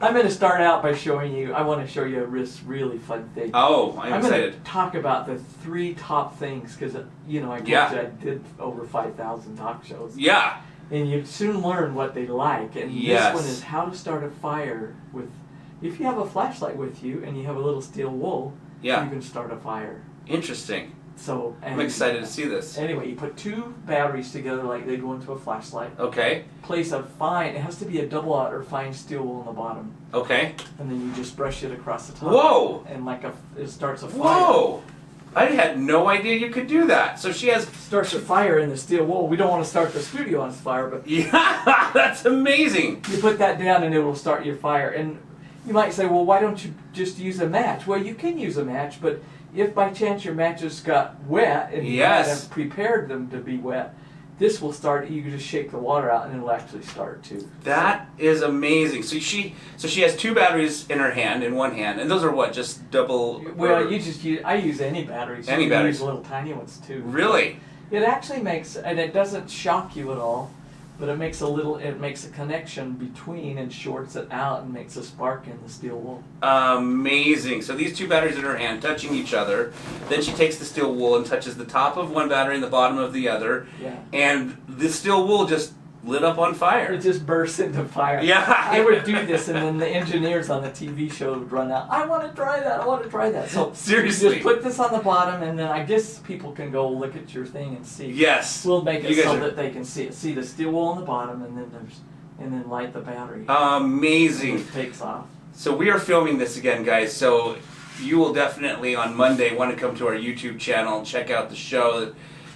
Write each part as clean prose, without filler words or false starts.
I'm going to start out by showing you, I want to show you a really fun thing. Oh, I'm excited. going to talk about the 3 top things because, you know, I did over 5,000 talk shows. Yeah. And you soon learn what they like. And this one is how to start a fire with, if you have a flashlight with you and you have a little steel wool, you can start a fire. Interesting. So I'm excited to see this. Anyway, you put 2 batteries together like they go into a flashlight. Okay. Place a fine, it has to be a double aught or fine steel wool on the bottom. Okay. And then you just brush it across the top. Whoa! And it starts a fire. Whoa! I had no idea you could do that. So she has... Starts a fire in the steel wool. We don't want to start the studio on fire, but... Yeah, that's amazing. You put that down and it will start your fire. And you might say, well, why don't you just use a match? Well, you can use a match, but if by chance your matches got wet and you hadn't prepared them to be wet, this will start. You can just shake the water out and it'll actually start too. That is amazing. So she has 2 batteries in her hand, in one hand, and those are what, just double? Well, I use any batteries. Any batteries? Use little tiny ones too. Really? It actually makes, and it doesn't shock you at all, but it makes a connection between and shorts it out and makes a spark in the steel wool. Amazing. So these 2 batteries in her hand touching each other. Then she takes the steel wool and touches the top of one battery and the bottom of the other. Yeah. And the steel wool just lit up on fire. It just bursts into fire. Yeah. I would do this and then the engineers on the TV show would run out, I want to try that. So seriously. Just put this on the bottom and then I guess people can go look at your thing and see. Yes. We'll make it so that they can see it. See the steel wool on the bottom and then light the battery. Amazing. And it takes off. So we are filming this again, guys. So you will definitely on Monday want to come to our YouTube channel and check out the show.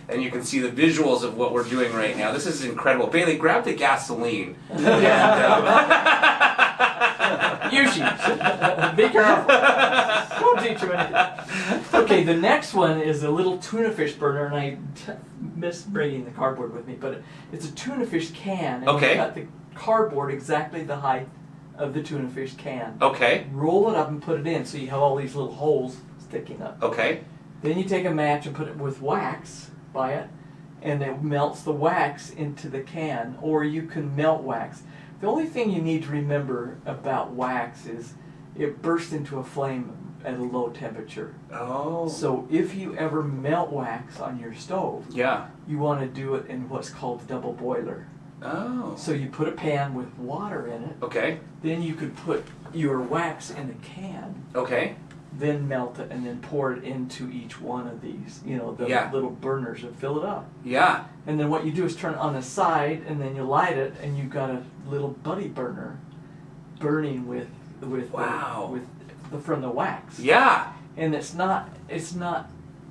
And you can see the visuals of what we're doing right now. This is incredible. Bailey, grab the gasoline. You should. Be careful. Won't teach you anything. Okay, the next one is a little tuna fish burner, and I missed bringing the cardboard with me, but it's a tuna fish can. And you cut the cardboard exactly the height of the tuna fish can. Okay. Roll it up and put it in, so you have all these little holes sticking up. Okay. Then you take a match and put it with wax by it, and it melts the wax into the can, or you can melt wax. The only thing you need to remember about wax is it bursts into a flame at a low temperature. Oh. So if you ever melt wax on your stove, you want to do it in what's called a double boiler. Oh. So you put a pan with water in it. Okay. Then you could put your wax in a can. Okay. Then melt it and then pour it into each one of these, the little burners and fill it up. Yeah. And then what you do is turn it on the side and then you light it and you've got a little buddy burner burning with from the wax. Yeah. And it's not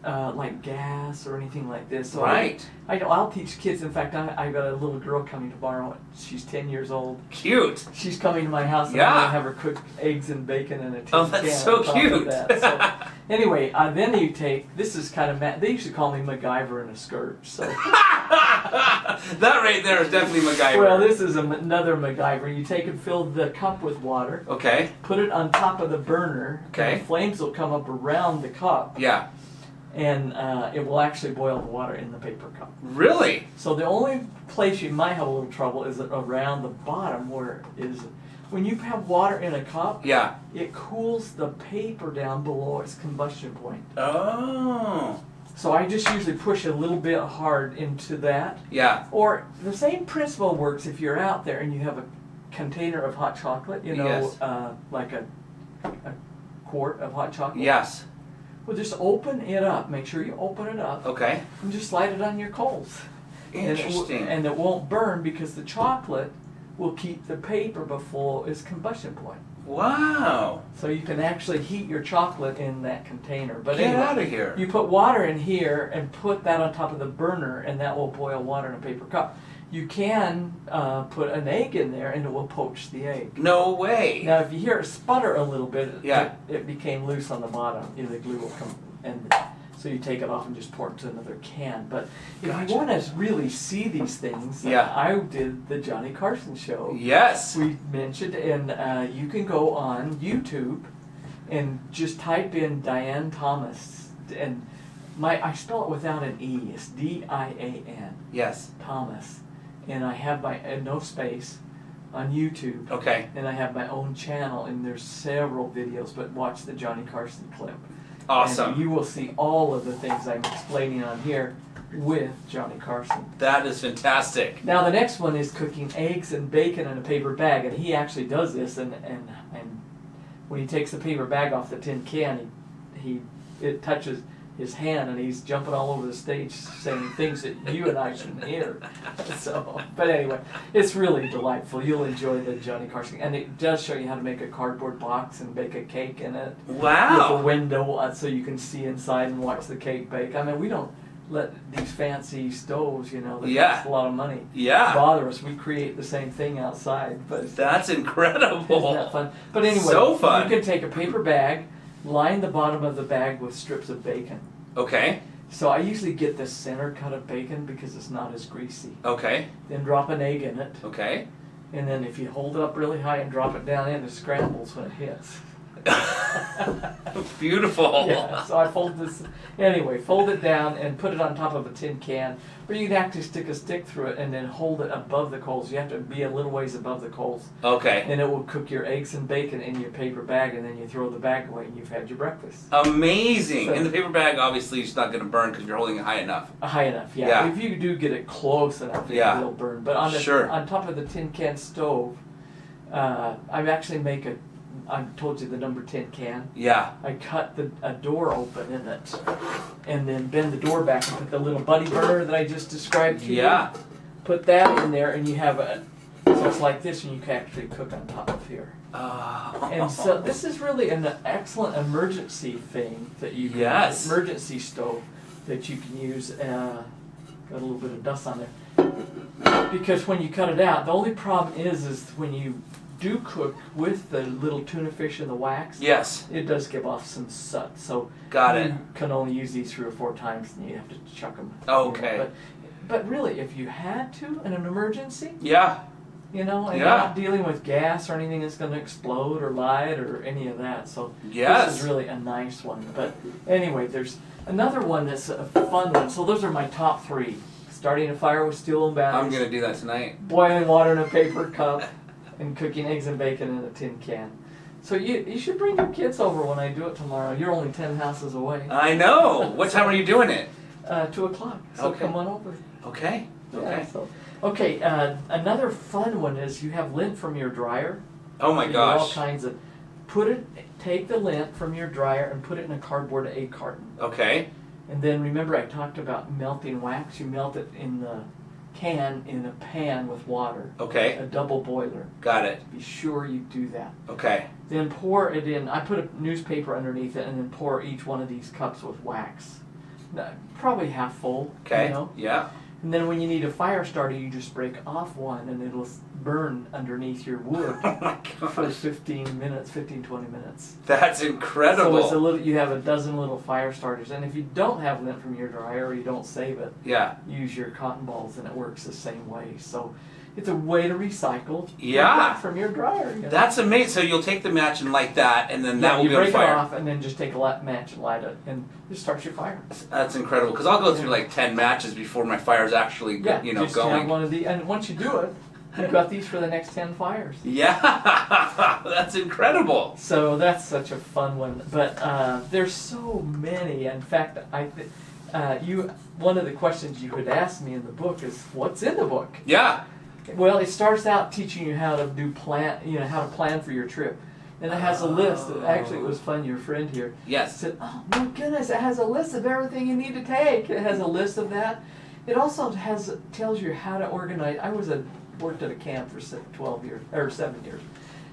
like gas or anything like this. So right. I'll teach kids. In fact, I've got a little girl coming tomorrow. She's 10 years old. Cute. She's coming to my house and I'm going to have her cook eggs and bacon in a tin can. Oh, that's so cute. So, anyway, then you take, this is kind of, they used to call me Macgyver in a skirt. So that right there is definitely Macgyver. Well, this is another Macgyver. You take and fill the cup with water. Okay. Put it on top of the burner. Okay. And the flames will come up around the cup. Yeah. And it will actually boil the water in the paper cup. Really? So the only place you might have a little trouble is around the bottom where when you have water in a cup, it cools the paper down below its combustion point. Oh. So I just usually push a little bit hard into that. Yeah. Or the same principle works if you're out there and you have a container of hot chocolate, like a quart of hot chocolate. Yes. Well, just open it up. Make sure you open it up. Okay. And just slide it on your coals. Interesting. And it won't burn because the chocolate will keep the paper before its combustion point. Wow. So you can actually heat your chocolate in that container. But Get out of here. You put water in here and put that on top of the burner and that will boil water in a paper cup. You can put an egg in there and it will poach the egg. No way. Now if you hear it sputter a little bit, it became loose on the bottom. The glue will come, and so you take it off and just pour it into another can. But if you want to really see these things, I did the Johnny Carson show. Yes. We mentioned, and you can go on YouTube and just type in Diane Thomas, and I spell it without an E. It's Dian. Yes. Thomas. And I have no space. on YouTube. Okay. And I have my own channel, and there's several videos, but watch the Johnny Carson clip. Awesome. And you will see all of the things I'm explaining on here with Johnny Carson. That is fantastic. Now the next one is cooking eggs and bacon in a paper bag, and he actually does this, and when he takes the paper bag off the tin can, it touches his hand, and he's jumping all over the stage saying things that you and I shouldn't hear. So, but anyway, it's really delightful. You'll enjoy the Johnny Carson, and it does show you how to make a cardboard box and bake a cake in it. Wow. With a window so you can see inside and watch the cake bake. I mean, we don't let these fancy stoves, that cost a lot of money, bother us. We create the same thing outside. But that's incredible. Isn't that fun? But anyway, so fun. You can take a paper bag, line the bottom of the bag with strips of bacon. Okay. So I usually get the center cut of bacon because it's not as greasy. Okay. Then drop an egg in it. Okay. And then if you hold it up really high and drop it down in, it scrambles when it hits. Beautiful. Yeah, so I fold it down and put it on top of a tin can, or you can actually stick a stick through it and then hold it above the coals. You have to be a little ways above the coals. Okay. And it will cook your eggs and bacon in your paper bag, and then you throw the bag away and you've had your breakfast. Amazing. So, in the paper bag, obviously, it's not going to burn because you're holding it high enough. High enough, yeah. Yeah. If you do get it close enough, it will burn. But on on top of the tin can stove, I actually make I told you the number 10 can. Yeah. I cut a door open in it, and then bend the door back and put the little buddy burner that I just described to you. Yeah. Put that in there, and you have so it's like this, and you can actually cook on top of here. Oh. And so this is really an excellent emergency thing that you can emergency stove that you can use. Got a little bit of dust on there because when you cut it out, the only problem is when you do cook with the little tuna fish in the wax. Yes. It does give off some soot, so you can only use these 3 or 4 times, and you have to chuck them. Okay. But really, if you had to in an emergency, and you're not dealing with gas or anything that's going to explode or light or any of that, so this is really a nice one. But anyway, there's another one that's a fun one. So those are my top 3: starting a fire with steel and batteries. I'm gonna do that tonight. Boiling water in a paper cup. And cooking eggs and bacon in a tin can. So you should bring your kids over when I do it tomorrow. You're only 10 houses away. I know. What time are you doing it? 2 o'clock. So come on over. Okay. Okay. Another fun one is you have lint from your dryer. Oh my gosh. All kinds of. Take the lint from your dryer and put it in a cardboard egg carton. Okay. And then remember I talked about melting wax. You melt it in the can in a pan with water. Okay. A double boiler. Got it. Be sure you do that. Okay. Then pour it in. I put a newspaper underneath it and then pour each one of these cups with wax. Probably half full. Okay. Yeah. And then when you need a fire starter, you just break off one and it'll burn underneath your wood for 15 minutes, 20 minutes. That's incredible. So it's you have a dozen little fire starters. And if you don't have lint from your dryer or you don't save it, use your cotton balls and it works the same way. So it's a way to recycle from your dryer. That's amazing. So you'll take the match and light that, and then that will be on fire. You break it off and then just take a match and light it, and just start your fire. That's incredible, because I'll go through like 10 matches before my fire's actually just going. Have one of these, and once you do it, you've got these for the next 10 fires. Yeah, that's incredible. So that's such a fun one, but there's so many. In fact, one of the questions you could ask me in the book is, what's in the book? Yeah. Well, it starts out teaching you how to how to plan for your trip. And it has a list. Actually, it was fun. Your friend here said, "Oh my goodness, it has a list of everything you need to take." It has a list of that. It also tells you how to organize. I worked at a camp for 7 years,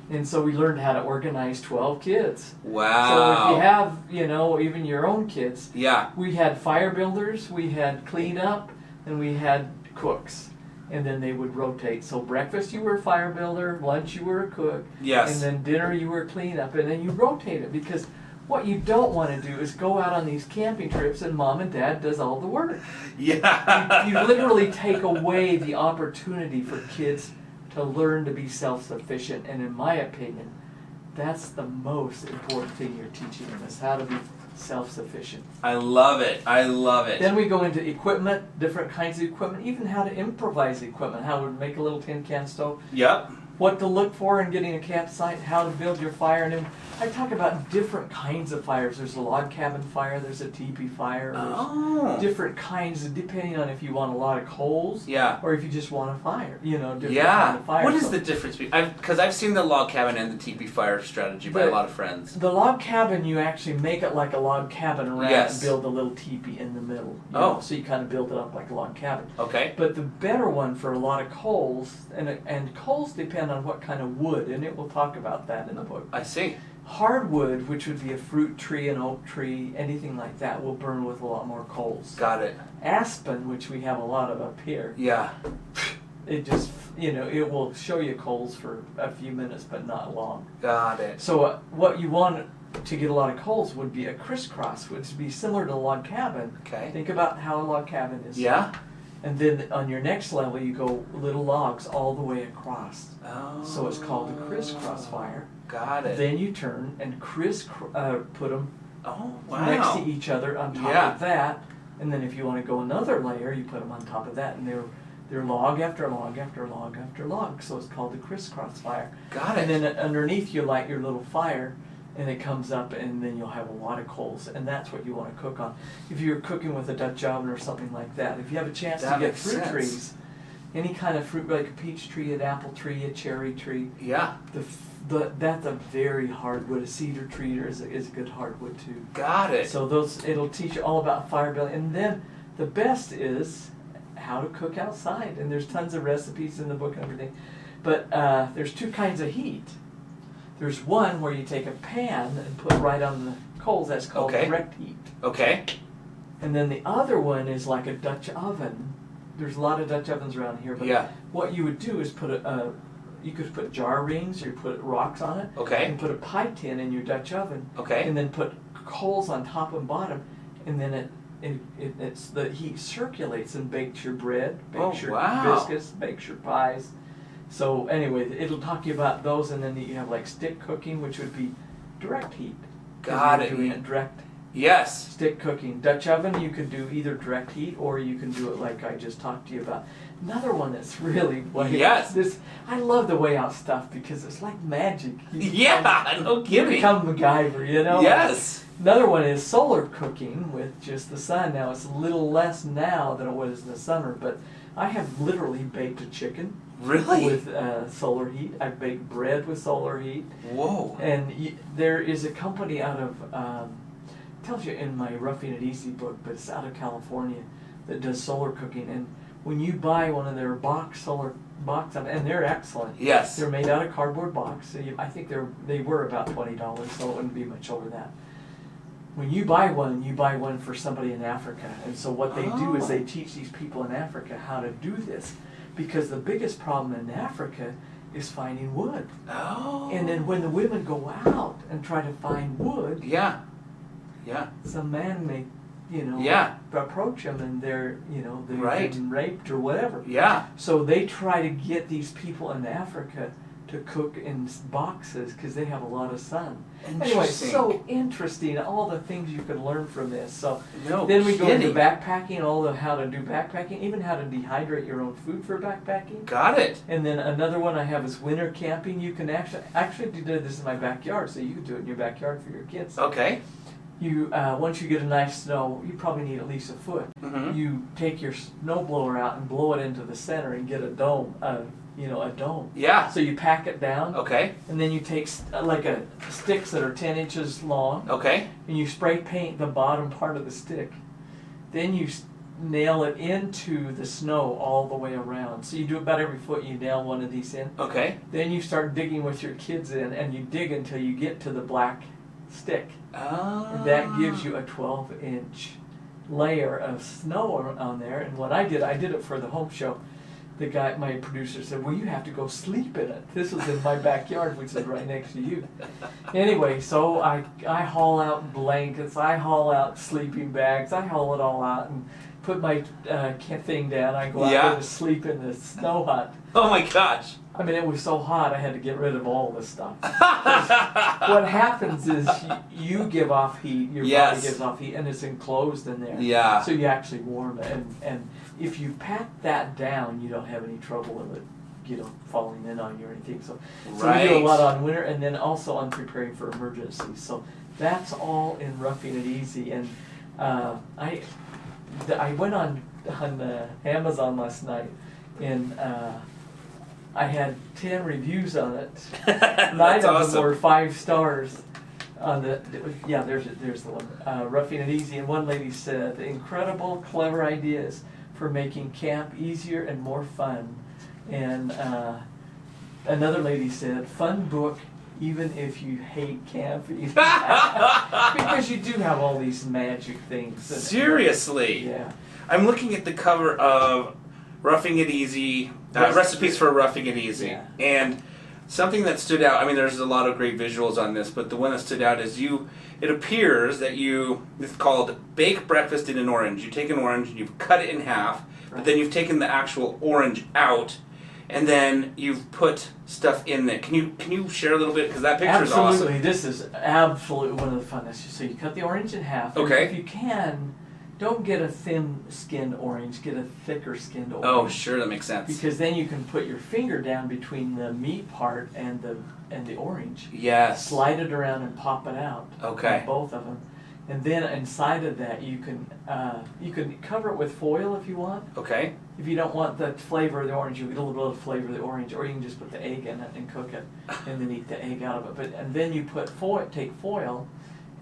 and so we learned how to organize 12 kids. Wow! So if you have, even your own kids, we had fire builders, we had cleanup, and we had cooks. And then they would rotate. So breakfast you were a fire builder, lunch you were a cook, and then dinner you were a cleanup, and then you rotate it, because what you don't want to do is go out on these camping trips and mom and dad does all the work. Yeah. You literally take away the opportunity for kids to learn to be self-sufficient, and in my opinion, that's the most important thing you're teaching them, is how to be self-sufficient. I love it. Then we go into equipment, different kinds of equipment, even how to improvise equipment, how to make a little tin can stove. Yep. what to look for in getting a campsite, how to build your fire, and then I talk about different kinds of fires. There's a log cabin fire, there's a teepee fire, there's different kinds, depending on if you want a lot of coals, or if you just want a fire, different kind of fire. What is the difference? Because I've seen the log cabin and the teepee fire strategy by a lot of friends. The log cabin, you actually make it like a log cabin around and build a little teepee in the middle. So you kind of build it up like a log cabin. Okay. But the better one for a lot of coals, and coals depend on what kind of wood, and it will talk about that in the book. I see. Hardwood, which would be a fruit tree, an oak tree, anything like that, will burn with a lot more coals. Got it. Aspen, which we have a lot of up here, it just, it will show you coals for a few minutes, but not long. Got it. So what you want to get a lot of coals would be a crisscross, which would be similar to a log cabin. Okay. Think about how a log cabin is. Yeah. And then on your next level, you go little logs all the way across. Oh. So it's called a crisscross fire. Got it. Then you turn and put them next to each other on top of that. And then if you want to go another layer, you put them on top of that. And they're log after log after log after log. So it's called the crisscross fire. Got it. And then underneath you light your little fire. And it comes up, and then you'll have a lot of coals, and that's what you want to cook on. If you're cooking with a Dutch oven or something like that, if you have a chance to get fruit trees, any kind of fruit, like a peach tree, an apple tree, a cherry tree, that's a very hardwood. A cedar tree is a good hardwood too. Got it. So it'll teach you all about fire building, and then the best is how to cook outside. And there's tons of recipes in the book and everything, but there's two kinds of heat. There's one where you take a pan and put right on the coals. That's called direct heat. Okay. And then the other one is like a Dutch oven. There's a lot of Dutch ovens around here. But what you would do is you could put jar rings or you put rocks on it. Okay. And put a pie tin in your Dutch oven. Okay. And then put coals on top and bottom. And then it's the heat circulates and bakes your bread, bakes your biscuits, bakes your pies. So anyway, it'll talk to you about those, and then you have like stick cooking, which would be direct heat. Got it. Doing it direct. Yes. Stick cooking. Dutch oven, you could do either direct heat, or you can do it like I just talked to you about. Another one that's really I love the way out stuff because it's like magic. No kidding. You become Macgyver, Yes. Another one is solar cooking with just the sun. Now it's a little less now than it was in the summer, but I have literally baked a chicken. Really? With solar heat. I bake bread with solar heat. Whoa. And there is a company out of, tells you in my Roughing It Easy book, but it's out of California, that does solar cooking. And when you buy one of their solar box, and they're excellent. Yes. They're made out of cardboard box. So I think they were about $20, so it wouldn't be much over that. When you buy one for somebody in Africa. And so what they do is they teach these people in Africa how to do this. Because the biggest problem in Africa is finding wood. Oh. And then when the women go out and try to find wood, some man may, approach them and they're getting raped or whatever. Yeah. So they try to get these people in Africa to cook in boxes because they have a lot of sun. Anyway, so interesting, all the things you can learn from this. So then we go into backpacking, how to do backpacking, even how to dehydrate your own food for backpacking. Got it. And then another one I have is winter camping. You can actually do this in my backyard, so you can do it in your backyard for your kids. Okay. You once you get a nice snow, you probably need at least a foot. Mm-hmm. You take your snow blower out and blow it into the center and get a dome. A dome. Yeah. So you pack it down. Okay. And then you take sticks that are 10 inches long. Okay. And you spray paint the bottom part of the stick. Then you nail it into the snow all the way around. So you do about every foot, you nail one of these in. Okay. Then you start digging with your kids in, and you dig until you get to the black stick. Oh. And that gives you a 12-inch layer of snow on there. And what I did it for the home show. My producer said, well, you have to go sleep in it. This was in my backyard, which is right next to you. Anyway, so I haul out blankets, I haul out sleeping bags, I haul it all out and put my thing down. I go out there to sleep in the snow hut. Oh my gosh. I mean, it was so hot, I had to get rid of all this stuff. What happens is you give off heat, your body gives off heat, and it's enclosed in there. Yeah. So you actually warm it. And if you pat that down, you don't have any trouble with it. get them falling in on you or anything. So we do Right. a lot on winter, and then also on preparing for emergencies. So that's all in Roughing It Easy. And I went on Amazon last night, and I had 10 reviews on it. 9 That's of awesome. them were 5 stars. On the there's the one, Roughing It Easy, and one lady said, incredible, clever ideas for making camp easier and more fun. And another lady said, fun book even if you hate camping. Because you do have all these magic things. Seriously? Yeah. I'm looking at the cover of Roughing It Easy, Recipes for Roughing It Easy. Yeah. And something that stood out, I mean, there's a lot of great visuals on this, but the one that stood out is it appears that it's called Bake Breakfast in an Orange. You take an orange and you've cut it in half, but then you've taken the actual orange out, and then you've put stuff in there. Can you share a little bit? Because that picture is awesome. Absolutely, this is absolutely one of the funnest. So you cut the orange in half. Okay. If you can, don't get a thin-skinned orange, get a thicker-skinned orange. Oh, sure, that makes sense. Because then you can put your finger down between the meat part and the orange. Yes. Slide it around and pop it out. Okay. Both of them, and then inside of that you can cover it with foil if you want. Okay. If you don't want the flavor of the orange, you get a little bit of flavor of the orange, or you can just put the egg in it and cook it, and then eat the egg out of it. And then you take foil,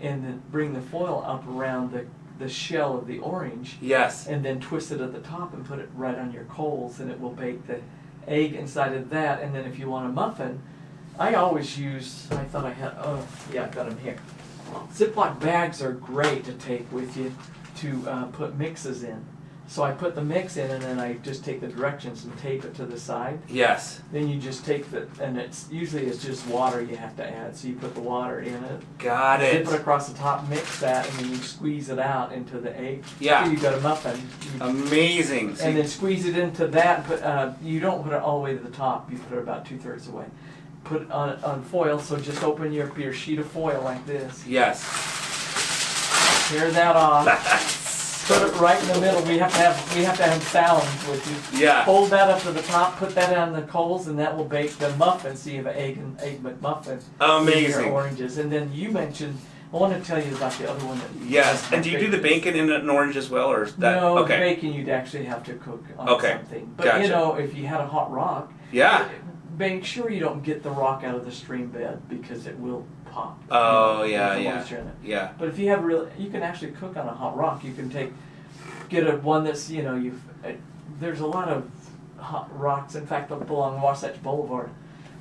and then bring the foil up around the shell of the orange. Yes. And then twist it at the top and put it right on your coals, and it will bake the egg inside of that. And then if you want a muffin, I always use, I thought I had, I've got them here. Ziploc bags are great to take with you to put mixes in. So I put the mix in, and then I just take the directions and tape it to the side. Yes. Then you just take and it's just water you have to add. So you put the water in it. Got it. Dip it across the top, mix that, and then you squeeze it out into the egg. Yeah. So you got a muffin. Amazing. And then squeeze it into that. You don't put it all the way to the top. You put it about 2/3 away. Put it on foil. So just open your sheet of foil like this. Yes. Tear that off. Put it right in the middle. We have to have sound with you. Yeah. Hold that up to the top. Put that on the coals, and that will bake the muffin. So you have an egg McMuffin. Amazing. Your oranges, and then you mentioned. I want to tell you about the other one. Yes. And do you do the bacon in an orange as well, or is that No, okay? bacon you'd actually have to cook on something. But Gotcha. if you had a hot rock, Yeah. make sure you don't get the rock out of the stream bed because it will pop. Oh, with yeah, the yeah. moisture in it. Yeah. But if you have you can actually cook on a hot rock. You can get one that's there's a lot of hot rocks. In fact, along Wasatch Boulevard,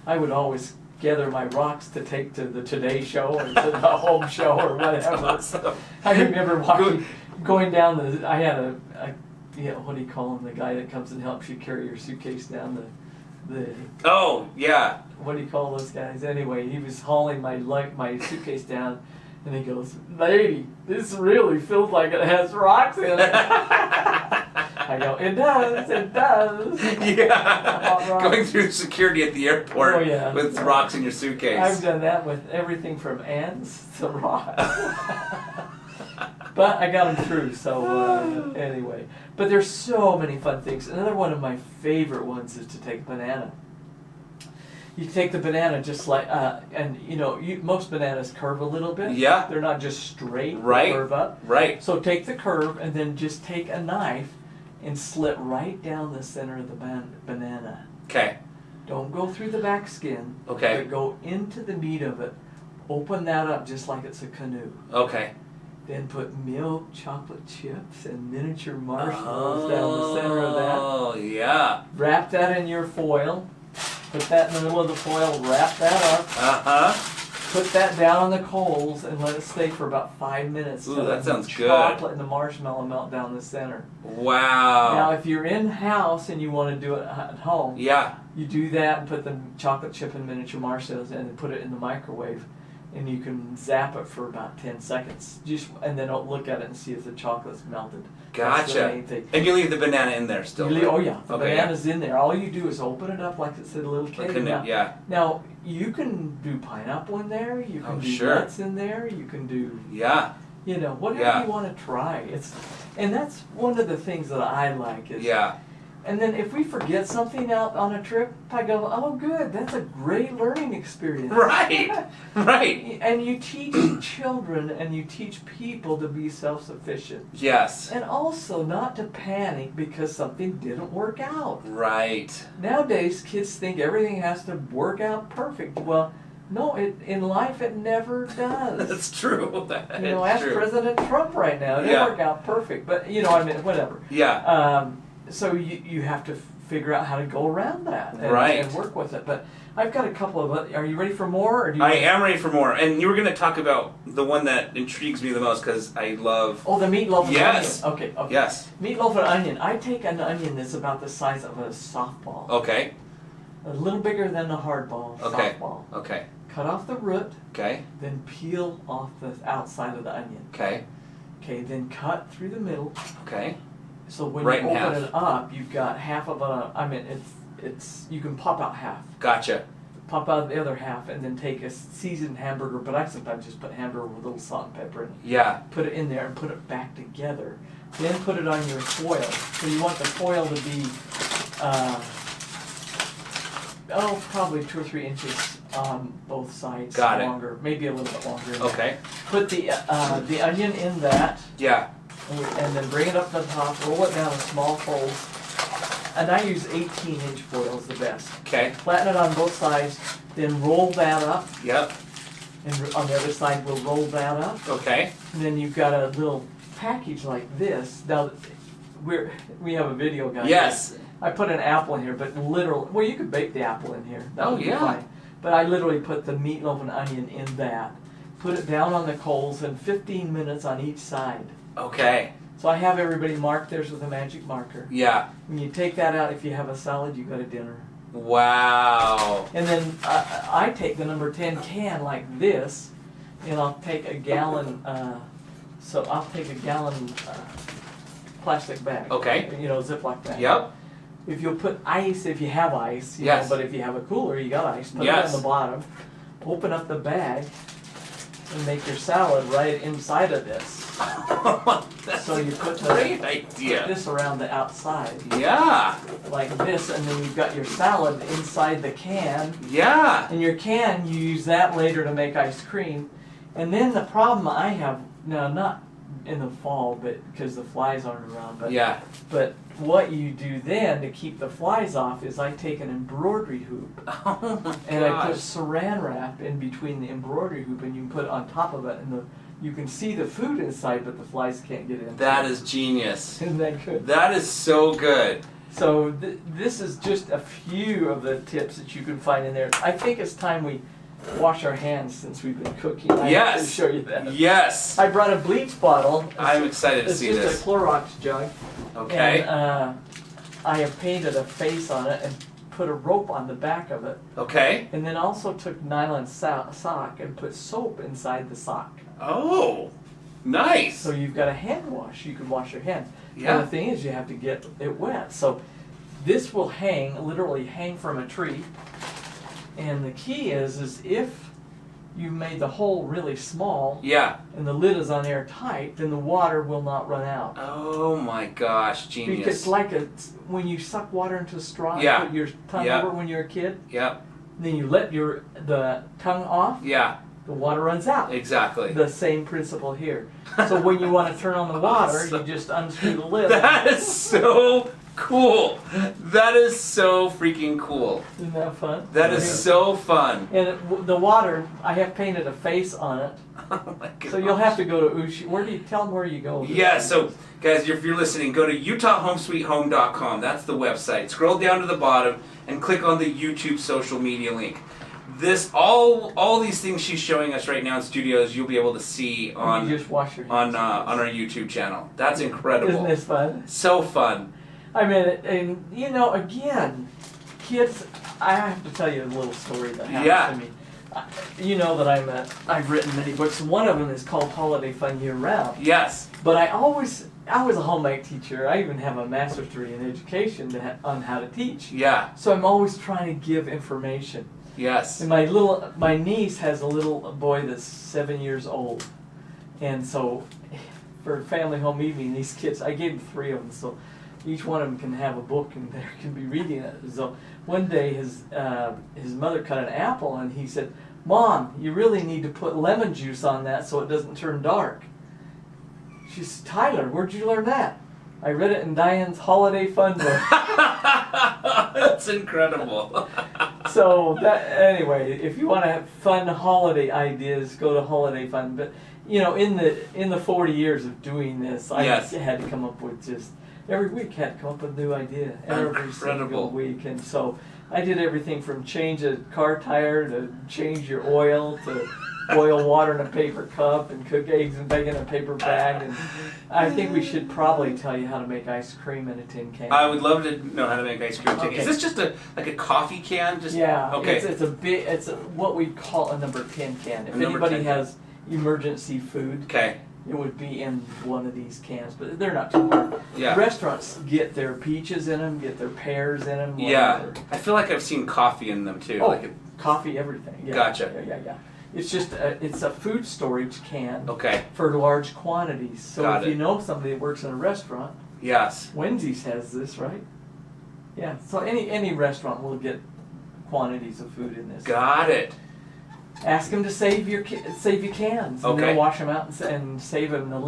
I would always gather my rocks to take to the Today Show or to the Home Show or whatever. Awesome. I remember going down I had a what do you call him? The guy that comes and helps you carry your suitcase down the. Oh, yeah. What do you call those guys? Anyway, he was hauling my suitcase down, and he goes, "Lady, this really feels like it has rocks in it." I go, "It does, it does." Yeah. Going through security at the airport with rocks in your suitcase. I've done that with everything from ants to rocks. But I got them through, so anyway. But there's so many fun things. Another one of my favorite ones is to take a banana. You take the banana just like, most bananas curve a little bit. Yeah. They're not just straight, Right. They curve up. Right. So take the curve and then just take a knife and slit right down the center of the banana. Okay. Don't go through the back skin. Okay. But go into the meat of it. Open that up just like it's a canoe. Okay. Then put milk, chocolate chips, and miniature marshmallows down the center of that. Oh, yeah. Wrap that in your foil. Put that in the middle of the foil. Wrap that up. Uh-huh. Put that down on the coals and let it stay for about 5 minutes. Ooh, till that the sounds good. chocolate and the marshmallow melt down the center. Wow. Now, if you're in-house and you want to do it at home, Yeah. you do that and put the chocolate chip and miniature marshmallows in and put it in the microwave. And you can zap it for about 10 seconds. And then look at it and see if the chocolate's melted. That's the Gotcha. main thing. And you leave the banana in there still. right? Oh yeah, the Okay, banana's in there. All you do is open it up like it's a little cake. Canoe, yeah. Now, you can do pineapple in there. You can do nuts in there. You can do, Yeah. whatever you want to try. And that's one of the things that I like is, Yeah. And then if we forget something out on a trip, I go, oh good, that's a great learning experience. Right, right. And you teach children and you teach people to be self-sufficient. Yes. And also not to panic because something didn't work out. Right. Nowadays, kids think everything has to work out perfect. Well, no, in life it never does. That's true. You know, ask President Trump right now. It didn't work out perfect, but you know, I mean, whatever. Yeah. So you have to figure out how to go around that and work with it. But I've got a couple of. Are you ready for more? Or do you I am ready for more. And you were going to talk about the one that intrigues me the most because I love. Oh, the meatloaf and yes. onion. Okay. Okay. Yes. Meatloaf and onion. I take an onion that's about the size of a softball. Okay. A little bigger than a hardball. Okay. Softball. Okay. Cut off the root. Okay. Then peel off the outside of the onion. Okay. Okay. Then cut through the middle. Okay. So when Right you in open half. it up, you've got half of a. I mean, it's you can pop out half. Gotcha. Pop out the other half, and then take a seasoned hamburger. But I sometimes just put hamburger with a little salt and pepper in it. Yeah. Put it in there and put it back together. Then put it on your foil. So you want the foil to be, probably 2 or 3 inches on both sides. Got it. Longer, maybe a little bit longer. Okay. Put the onion in that. Yeah. And then bring it up to the top, roll it down in small folds. And I use 18-inch foils, the best. Okay. Flatten it on both sides, then roll that up. Yep. And on the other side, we'll roll that up. Okay. And then you've got a little package like this. Now, we have a video, guys. Yes. I put an apple in here, but literally, well, you could bake the apple in here. That would be yeah. fine. But I literally put the meatloaf and onion in that. Put it down on the coals and 15 minutes on each side. Okay. So I have everybody mark theirs with a magic marker. Yeah. When you take that out, if you have a salad, you got a dinner. Wow. And then I take the number 10 can like this, and I'll take a gallon. So I'll take a gallon plastic bag. Okay. You know, Ziploc bag. Yep. If you'll put ice, if you have ice, you Yes. know, but if you have a cooler, you got ice. Put Yes. it on the bottom. Open up the bag, and make your salad right inside of this. That's So you put a great idea. this around the outside, Yeah. like this, and then you've got your salad inside the can. Yeah. And your can, you use that later to make ice cream. And then the problem I have, now not in the fall, but because the flies aren't around, but Yeah. but what you do then to keep the flies off is I take an embroidery hoop Oh my and I put gosh. saran wrap in between the embroidery hoop, and you can put it on top of it, and you can see the food inside, but the flies can't get in. That is genius. Isn't that good? That is so good. So this is just a few of the tips that you can find in there. I think it's time we wash our hands since we've been cooking. I have to Yes. show you that. Yes. I brought a bleach bottle. I'm excited to It's see just this. a Clorox jug. Okay. And I have painted a face on it and put a rope on the back of it. Okay. And then also took nylon sock and put soap inside the sock. Oh, nice. So you've got a hand wash. You can wash your hands. Yeah. And the thing is, you have to get it wet. So this will literally hang from a tree. And the key is if you made the hole really small Yeah. and the lid is on air tight, then the water will not run out. Oh my gosh, Because genius. it's like when you suck water into a straw Yeah. and put your tongue Yeah. over when you're a kid, Yep. then you let the tongue off, Yeah. the water runs out. Exactly. The same principle here. So when you want to turn on the water, Awesome. you just unscrew the lid. That is so cool. That is so freaking cool. Isn't that fun? That is so fun. And the water, I have painted a face on it. Oh my god. So you'll have to go to Ushi. Where do you tell them where you go? Yeah, so guys, if you're listening, go to UtahHomeSweetHome.com. That's the website. Scroll down to the bottom and click on the YouTube social media link. This all these things she's showing us right now in studios, you'll be able to see on You just wash your hands. on our YouTube channel. That's incredible. Isn't this fun? So fun. I mean, and you know, again, kids. I have to tell you a little story that happened to me. You know that I've written many books. One of them is called Holiday Fun Year Round. Yes. But I was a home ec teacher. I even have a master's degree in education on how to teach. Yeah. So I'm always trying to give information. Yes. And my niece has a little boy that's 7 years old, and so for family home evening, these kids, I gave them 3 of them. So each one of them can have a book and they can be reading it. So one day his mother cut an apple and he said, "Mom, you really need to put lemon juice on that so it doesn't turn dark." She said, "Tyler, where'd you learn that?" "I read it in Diane's holiday fun book." That's incredible. So anyway, if you want to have fun holiday ideas, go to Holiday Fun. But in the 40 years of doing this, I had to come up with just every week had to come up with a new idea every single week, and so I did everything from change a car tire to change your oil to boil water in a paper cup and cook eggs and bacon in a paper bag. And I think we should probably tell you how to make ice cream in a tin can. I would love to know how to make ice cream. Okay. Is this just like a coffee can? Yeah. Okay. It's what we call a number 10 can. If anybody has emergency food, okay, it would be in one of these cans, but they're not too hard. Yeah. Restaurants get their peaches in them, get their pears in them. Yeah. I feel like I've seen coffee in them too. Oh, coffee, everything. Yeah. Gotcha. Yeah. It's just it's a food storage can. Okay. For large quantities. So Got if you know somebody that works in a restaurant, yes. Wendy's has this, right? Yeah. So any restaurant will get quantities of food in this. Got it. Ask them to save your cans. And Okay. they'll wash them out and save them. The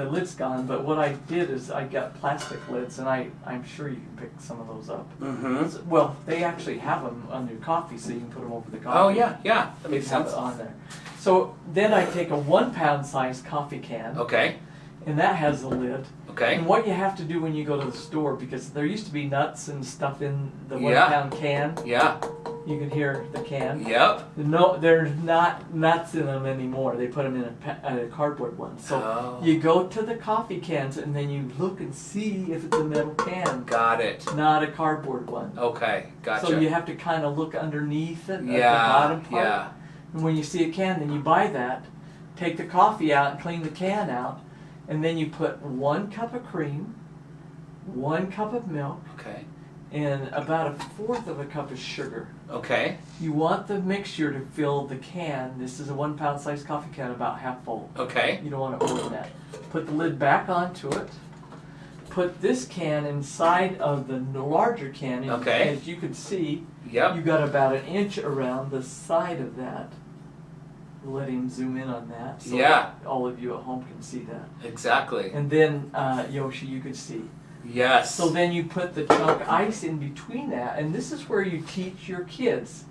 lid's gone. But what I did is I got plastic lids, and I'm sure you can pick some of those up. Mm-hmm. Well, they actually have them on your coffee, so you can put them over the coffee. Oh yeah, that makes Have sense. it on there. So then I take a 1 pound size coffee can, Okay. and that has a lid. Okay. And what you have to do when you go to the store, because there used to be nuts and stuff in the 1 Yeah. pound can. Yeah. You can hear the can. Yep. No, there's not nuts in them anymore. They put them in a cardboard one. So you go to the coffee cans and then you look and see if it's a metal can. Got it. Not a cardboard one. Okay. Gotcha. So you have to kind of look underneath it at the Yeah. bottom part. Yeah. And when you see a can, then you buy that, take the coffee out and clean the can out, and then you put 1 cup of cream, 1 cup of milk, Okay. and about 1/4 of a cup of sugar. Okay. You want the mixture to fill the can. This is a 1 pound size coffee can, about half full. Okay. You don't want to more than that. Put the lid back onto it. Put this can inside of the larger can. And Okay. as you can see, Yep. you got about 1 inch around the side of that. Let him zoom in on that so Yeah. that all of you at home can see that. Exactly. And then, Yoshi, you can see. Yes. So then you put the chunk ice in between that, and this is where you teach your kids.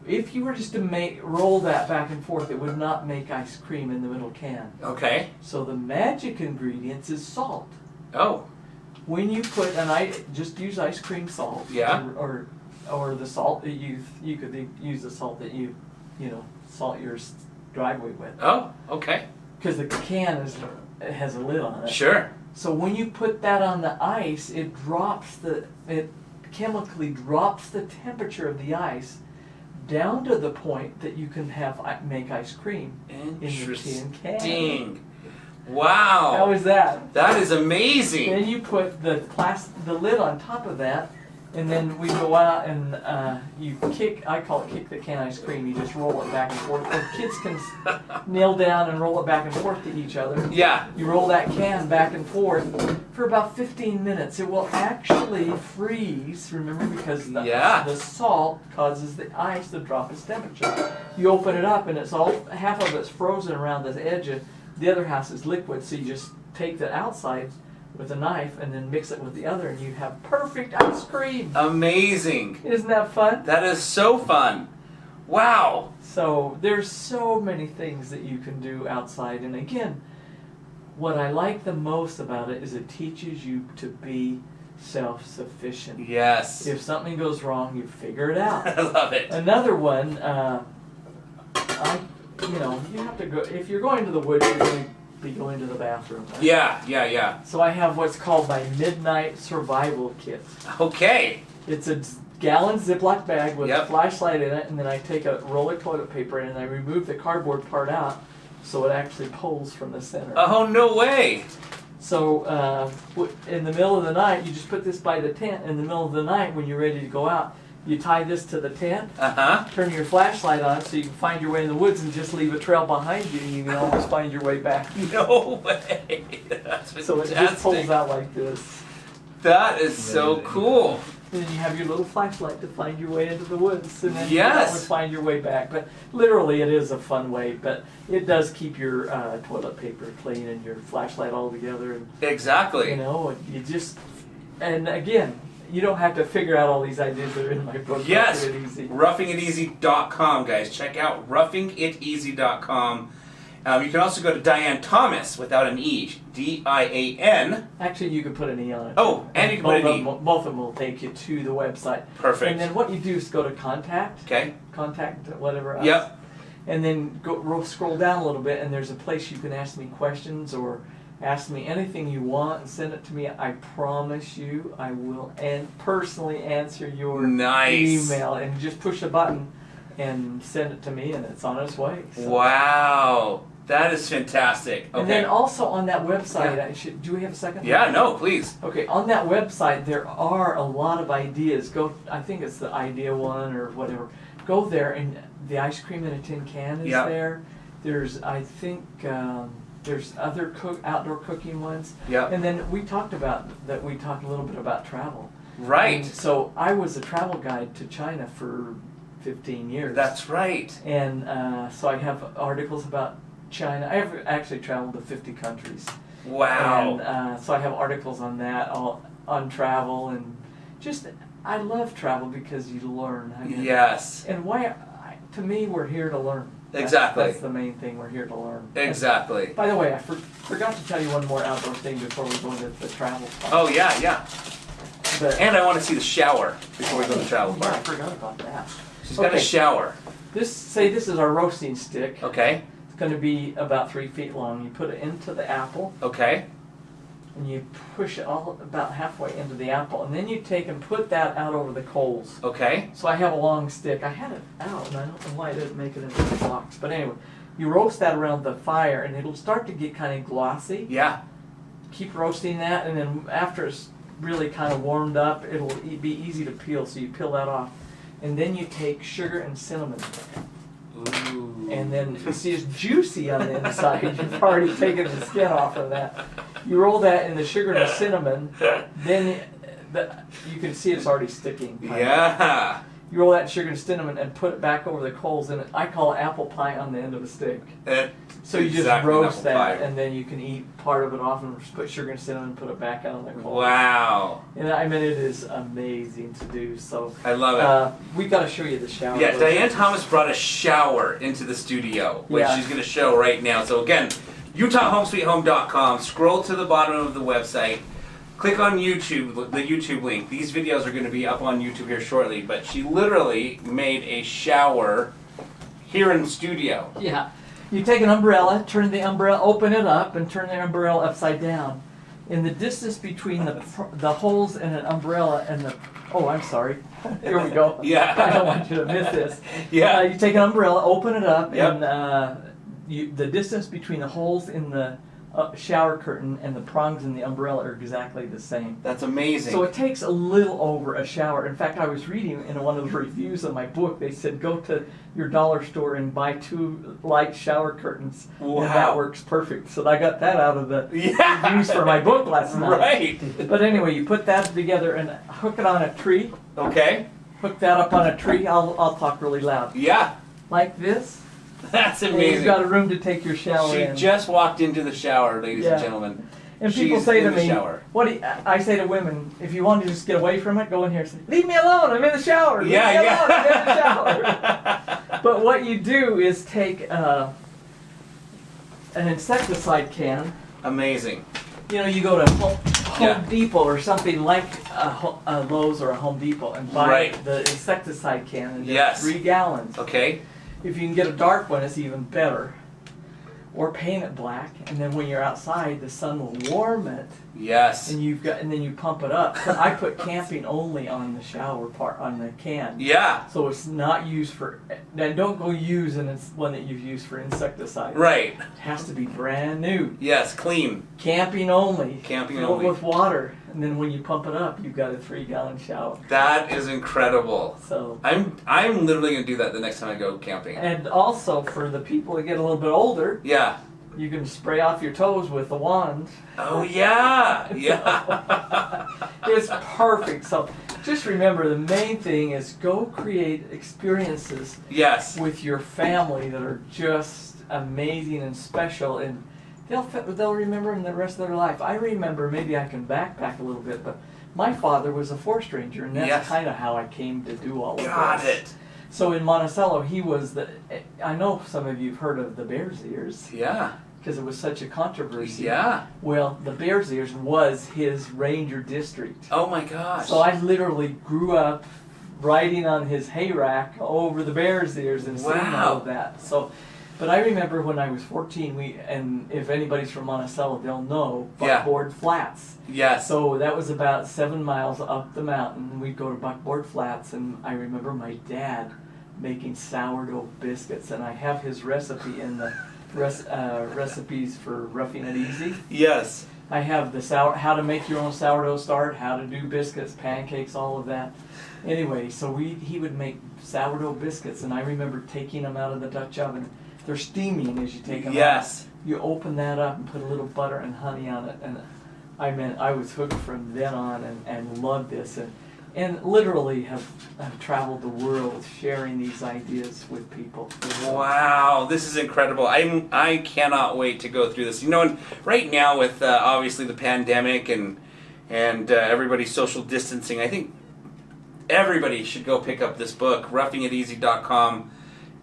If you were just to roll that back and forth, it would not make ice cream in the middle can. Okay. So the magic ingredients is salt. Oh. When you put just use ice cream salt. Yeah. Or the salt that you could use the salt that you salt your driveway with. Oh. Okay. Because the can has a lid on it. Sure. So when you put that on the ice, it chemically drops the temperature of the ice down to the point that you can make ice cream in the tin can. Interesting. Wow. How is that? That is amazing. Then you put the lid on top of that, and then we go out and you I call it kick the can ice cream. You just roll it back and forth. Or kids can kneel down and roll it back and forth to each other. Yeah. You roll that can back and forth for about 15 minutes. It will actually freeze, remember, because the salt causes the ice to drop its temperature. You open it up and half of it's frozen around the edge, the other half is liquid, so you just take the outside with a knife and then mix it with the other, and you have perfect ice cream. Amazing. Isn't that fun? That is so fun. Wow. So there's so many things that you can do outside, and again, what I like the most about it is it teaches you to be self-sufficient. Yes. If something goes wrong, you figure it out. I love it. Another one, you have to go, if you're going to the woods, you're going to be going to the bathroom. Right? Yeah. So I have what's called my Midnight Survival Kit. Okay. It's a gallon Ziploc bag with Yep. a flashlight in it, and then I take a roll of toilet paper and I remove the cardboard part out so it actually pulls from the center. Oh, no way. So in the middle of the night, you just put this by the tent. In the middle of the night, when you're ready to go out, you tie this to the tent, turn your flashlight on so you can find your way in the woods and just leave a trail behind you, and you can always find your way back. No way. That's fantastic. So it just pulls out like this. That is so cool. And then you have your little flashlight to find your way into the woods, and then Yes. you always find your way back. But literally, it is a fun way. But it does keep your toilet paper clean and your flashlight all together. And, Exactly. you know, you just, and again, you don't have to figure out all these ideas that are in my book. Yes. Make it easy. Roughingiteasy.com, guys. Check out roughingiteasy.com. You can also go to Diane Thomas without an E. D-I-A-N. Actually, you can put an E on it. Oh, and you can put an E. Both of them will take you to the website. Perfect. And then what you do is go to contact. Okay. Contact whatever else. Yep. And then scroll down a little bit, and there's a place you can ask me questions or ask me anything you want and send it to me. I promise you I will personally answer your Nice. email. And just push a button and send it to me, and it's on its way. So. Wow. That is fantastic. Okay. And then also on that website, do we have a second? Yeah, no, please. Okay, on that website there are a lot of ideas. I think it's the Idea One or whatever. Go there, and the ice cream in a tin can is there. There's, I think, there's other outdoor cooking ones. Yeah. And then we talked a little bit about travel. Right. And so I was a travel guide to China for 15 years. That's right. And so I have articles about China. I have actually traveled to 50 countries. Wow. And so I have articles on that, on travel, and just, I love travel because you learn. Yes. And to me, we're here to learn. Exactly. That's the main thing, we're here to learn. Exactly. And by the way, I forgot to tell you one more outdoor thing before we go into the travel part. Oh, yeah. And I want to see the shower before we go to the travel Yeah, I part. forgot about that. She's got a shower. This is our roasting stick. Okay. Going to be about 3 feet long. You put it into the apple, Okay. and you push it all about halfway into the apple, and then you take and put that out over the coals. Okay. So I have a long stick. I had it out, and I don't know why I didn't make it into the box. But anyway, you roast that around the fire, and it'll start to get kind of glossy. Yeah. Keep roasting that, and then after it's really kind of warmed up, it'll be easy to peel, so you peel that off. And then you take sugar and cinnamon. Ooh. And then you see it's juicy on the inside. You've already taken the skin off of that. You roll that in the sugar and the cinnamon, then you can see it's already sticking. Yeah. You roll that in sugar and cinnamon and put it back over the coals, and I call it apple pie on the end of a stick. So you just exactly roast apple pie. that, and then you can eat part of it off and just put sugar and cinnamon and put it back on the coals. Wow. And I mean, it is amazing to do. So I love it. We got to show you the shower. Yeah, Diane Thomas brought a shower into the studio, which she's going to show right now. So again, UtahHomeSweetHome.com. Scroll to the bottom of the website. Click on YouTube, the YouTube link. These videos are going to be up on YouTube here shortly. But she literally made a shower here in the studio. Yeah. You take an umbrella, open it up, and turn the umbrella upside down. In the distance between the holes in an umbrella and the... Oh, I'm sorry. Here we go. Yeah. I don't want you to miss this. Yeah. You take an umbrella, open it up, Yep. and the distance between the holes in the shower curtain and the prongs in the umbrella are exactly the same. That's amazing. So it takes a little over a shower. In fact, I was reading in one of the reviews of my book, they said go to your dollar store and buy 2 light shower curtains. Wow. And that works perfect. So I got that out of the reviews for my book last night. Right. But anyway, you put that together and hook it on a tree. Okay. Hook that up on a tree. I'll talk really loud. Yeah. Like this. That's And amazing. you've got a room to take your shower She in. just walked into the shower, ladies and gentlemen. And people She's say in to the me, shower. I say to women, if you want to just get away from it, go in here and say, leave me alone, I'm in the shower. Leave me alone, I'm in the shower. But what you do is take an insecticide can. Amazing. You know, you go to Home Depot or something like a Lowe's or a Home Depot and buy the insecticide can and get 3 gallons. Okay. If you can get a dark one, it's even better. Or paint it black, and then when you're outside, the sun will warm it. Yes. And then you pump it up. So I put camping only on the shower part on the can. Yeah. So it's not used for. Then don't go use one that you've used for insecticide. Right. It has to be brand new. Yes, clean. Camping only. Camping Fill only. it with water, and then when you pump it up, you've got a 3-gallon shower. That is incredible. So I'm literally gonna do that the next time I go camping. And also for the people that get a little bit older. Yeah. You can spray off your toes with the wand. Oh yeah, yeah. It's perfect. So just remember, the main thing is go create experiences Yes. with your family that are just amazing and special, and they'll remember them the rest of their life. I remember, maybe I can backpack a little bit, but my father was a forest ranger, and that's Yes. kind of how I came to do all of Got this. it. So in Monticello, he was I know some of you have heard of the Bears Ears, Yeah. because it was such a controversy. Yeah. Well, the Bears Ears was his ranger district. Oh my gosh. So I literally grew up riding on his hay rack over the Bears Ears and seeing all of that. So, but I remember when I was 14, and if anybody's from Monticello, they'll know Buckboard Flats. Yes. So that was about 7 miles up the mountain. We'd go to Buckboard Flats, and I remember my dad making sourdough biscuits, and I have his recipe in the recipes for Roughing It Easy. Yes. I have the how to make your own sourdough start, how to do biscuits, pancakes, all of that. Anyway, so he would make sourdough biscuits, and I remember taking them out of the Dutch oven. They're steaming as you take them out. Yes. You open that up and put a little butter and honey on it, and I was hooked from then on and loved this, and literally have traveled the world sharing these ideas with people. Wow, this is incredible. I cannot wait to go through this. You know, and right now with obviously the pandemic and everybody's social distancing, I think everybody should go pick up this book, roughingiteasy.com.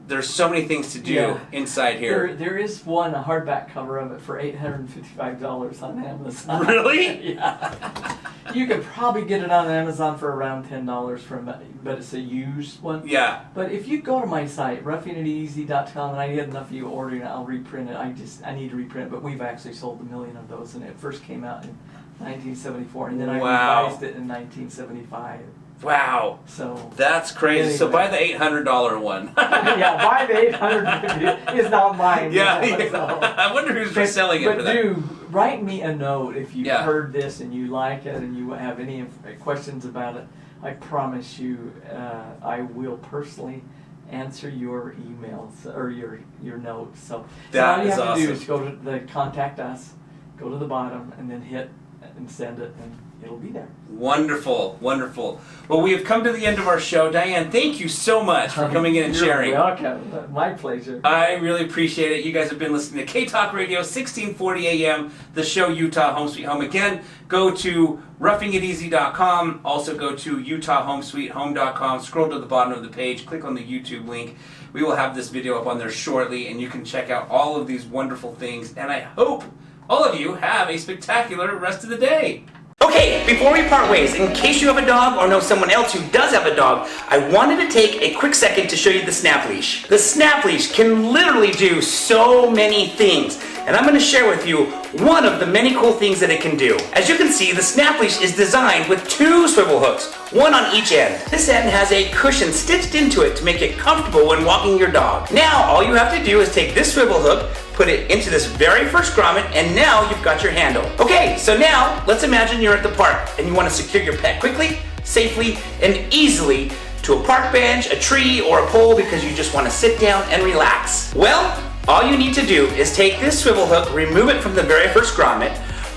There's so many things to do inside here. There is a hardback cover of it for $855 on Amazon. Really? Yeah. You could probably get it on Amazon for around $10 but it's a used one. Yeah. But if you go to my site, roughingiteasy.com, and I get enough of you ordering it, I'll reprint it. I need to reprint it, but we've actually sold 1 million of those, and it first came out in 1974, and then I revised it in 1975. Wow. So that's crazy. Anyway. So buy the $800 one. Yeah, buy the 850. It's not mine. Yeah. So. I wonder who's reselling it for that. But write me a note if you've Yeah. heard this and you like it and you have any questions about it. I promise you, I will personally answer your emails or your notes. So That all you is have to do awesome. is go to the contact us, go to the bottom, and then hit and send it, and it'll be there. Wonderful, wonderful. Well, we have come to the end of our show. Diane, thank you so much for coming in and sharing. You're welcome. My pleasure. I really appreciate it. You guys have been listening to K-Talk Radio, 1640 AM, the show Utah Home Sweet Home. Again, go to roughingiteasy.com. Also go to utahhomesweethome.com. Scroll to the bottom of the page. Click on the YouTube link. We will have this video up on there shortly, and you can check out all of these wonderful things. And I hope all of you have a spectacular rest of the day. Okay, before we part ways, in case you have a dog or know someone else who does have a dog, I wanted to take a quick second to show you the Snap Leash. The Snap Leash can literally do so many things, and I'm going to share with you one of the many cool things that it can do. As you can see, the Snap Leash is designed with 2 swivel hooks, one on each end. This end has a cushion stitched into it to make it comfortable when walking your dog. Now, all you have to do is take this swivel hook, put it into this very first grommet, and now you've got your handle. Okay, so now let's imagine you're at the park and you want to secure your pet quickly, safely, and easily to a park bench, a tree, or a pole because you just want to sit down and relax. Well, all you need to do is take this swivel hook, remove it from the very first grommet,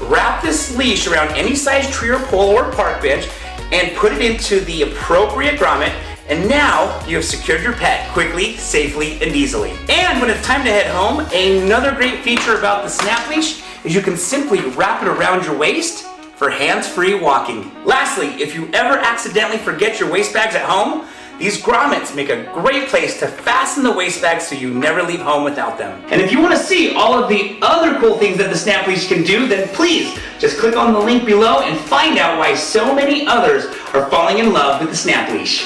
wrap this leash around any size tree or pole or park bench, and put it into the appropriate grommet. And now you have secured your pet quickly, safely, and easily. And when it's time to head home, another great feature about the Snap Leash is you can simply wrap it around your waist for hands-free walking. Lastly, if you ever accidentally forget your waist bags at home, these grommets make a great place to fasten the waist bags so you never leave home without them. And if you want to see all of the other cool things that the Snap Leash can do, then please just click on the link below and find out why so many others are falling in love with the Snap Leash.